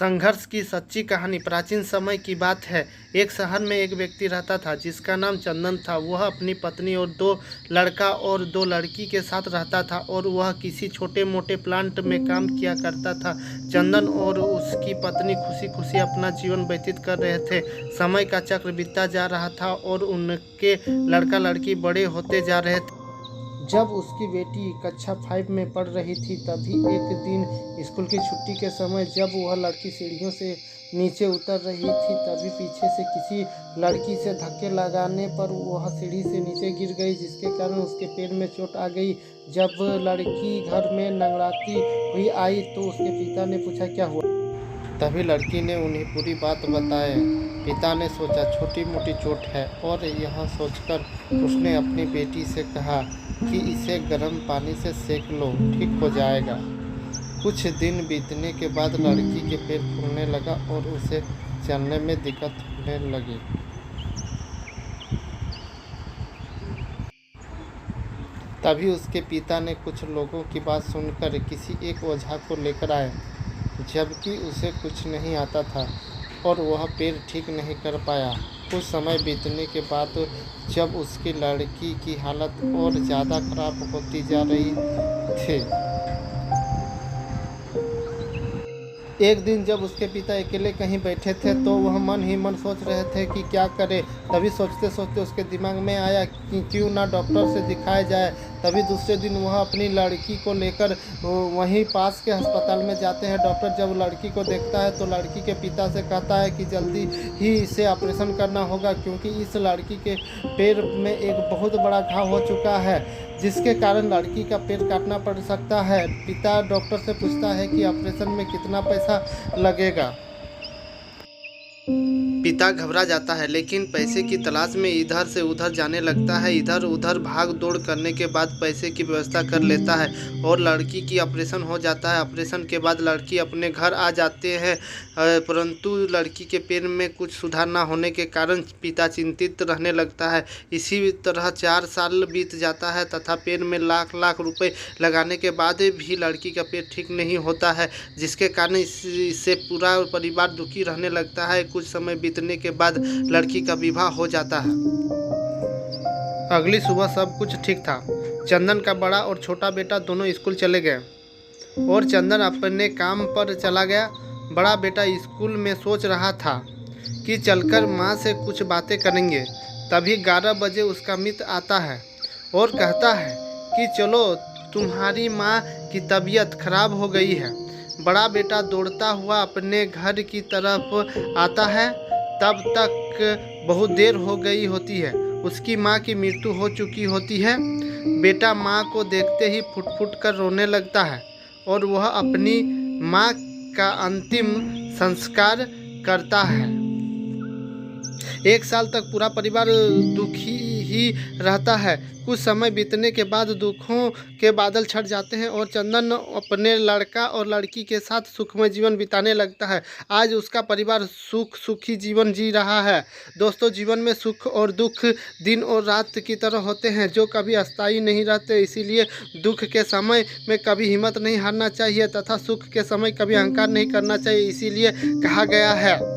संघर्ष की सच्ची कहानी। प्राचीन समय की बात है। एक शहर में एक व्यक्ति रहता था जिसका नाम चंदन था। वह अपनी पत्नी और दो लड़का और दो लड़की के साथ रहता था और वह किसी छोटे मोटे प्लांट में काम किया करता था। चंदन और उसकी पत्नी खुशी खुशी अपना जीवन व्यतीत कर रहे थे। समय का चक्र बीतता जा रहा था और उनके लड़का लड़की बड़े होते जा रहे थे। जब उसकी बेटी कक्षा 5 में पढ़ रही थी तभी एक दिन स्कूल की छुट्टी के समय जब वह लड़की सीढ़ियों से नीचे उतर रही थी तभी पीछे से किसी लड़की से धक्के लगाने पर वह सीढ़ी से नीचे गिर गई, जिसके कारण उसके पैर में चोट आ गई। जब लड़की घर में नंगड़ाती हुई आई तो उसके पिता ने पूछा क्या हुआ। तभी लड़की ने उन्हें पूरी बात बताई। पिता ने सोचा छोटी मोटी चोट है और यह सोचकर उसने अपनी बेटी से कहा कि इसे गर्म पानी से सेक लो, ठीक हो जाएगा। कुछ दिन बीतने के बाद लड़की के पैर फूलने लगा और उसे चलने में दिक्कत होने लगी। तभी उसके पिता ने कुछ लोगों की बात सुनकर किसी एक ओझा को लेकर आए, जबकि उसे कुछ नहीं आता था और वह पैर ठीक नहीं कर पाया। कुछ समय बीतने के बाद जब उसकी लड़की की हालत और ज़्यादा खराब होती जा रही थी, एक दिन जब उसके पिता अकेले कहीं बैठे थे तो वह मन ही मन सोच रहे थे कि क्या करें। तभी सोचते सोचते उसके दिमाग में आया कि क्यों ना डॉक्टर से दिखाया जाए। तभी दूसरे दिन वह अपनी लड़की को लेकर वहीं पास के अस्पताल में जाते हैं। डॉक्टर जब लड़की को देखता है तो लड़की के पिता से कहता है कि जल्दी ही इसे ऑपरेशन करना होगा, क्योंकि इस लड़की के पैर में एक बहुत बड़ा घाव हो चुका है, जिसके कारण लड़की का पैर काटना पड़ सकता है। पिता डॉक्टर से पूछता है कि ऑपरेशन में कितना पैसा लगेगा। पिता घबरा जाता है, लेकिन पैसे की तलाश में इधर से उधर जाने लगता है। इधर उधर भाग दौड़ करने के बाद पैसे की व्यवस्था कर लेता है और लड़की की ऑपरेशन हो जाता है। ऑपरेशन के बाद लड़की अपने घर आ जाते हैं, परंतु लड़की के पैर में कुछ सुधार न होने के कारण पिता चिंतित रहने लगता है। इसी तरह 4 साल बीत जाता है तथा पैर में लाख लाख रुपए लगाने के बाद भी लड़की का पैर ठीक नहीं होता है, जिसके कारण इससे पूरा परिवार दुखी रहने लगता है। कुछ समय बीतने के बाद लड़की का विवाह हो जाता है। अगली सुबह सब कुछ ठीक था। चंदन का बड़ा और छोटा बेटा दोनों स्कूल चले गए और चंदन अपने काम पर चला गया। बड़ा बेटा स्कूल में सोच रहा था कि चलकर माँ से कुछ बातें करेंगे। तभी 11 बजे उसका मित्र आता है और कहता है कि चलो, तुम्हारी माँ की तबीयत खराब हो गई है। बड़ा बेटा दौड़ता हुआ अपने घर की तरफ आता है। तब तक बहुत देर हो गई होती है। उसकी माँ की मृत्यु हो चुकी होती है। बेटा माँ को देखते ही फुट फुट कर रोने लगता है और वह अपनी माँ का अंतिम संस्कार करता है। 1 साल तक पूरा परिवार दुखी ही रहता है। कुछ समय बीतने के बाद दुखों के बादल छट जाते हैं और चंदन अपने लड़का और लड़की के साथ सुखमय जीवन बिताने लगता है। आज उसका परिवार सुखी जीवन जी रहा है। दोस्तों, जीवन में सुख और दुख दिन और रात की तरह होते हैं, जो कभी अस्थायी नहीं रहते। इसीलिए दुख के समय में कभी हिम्मत नहीं हारना चाहिए तथा सुख के समय कभी अहंकार नहीं करना चाहिए। इसीलिए कहा गया है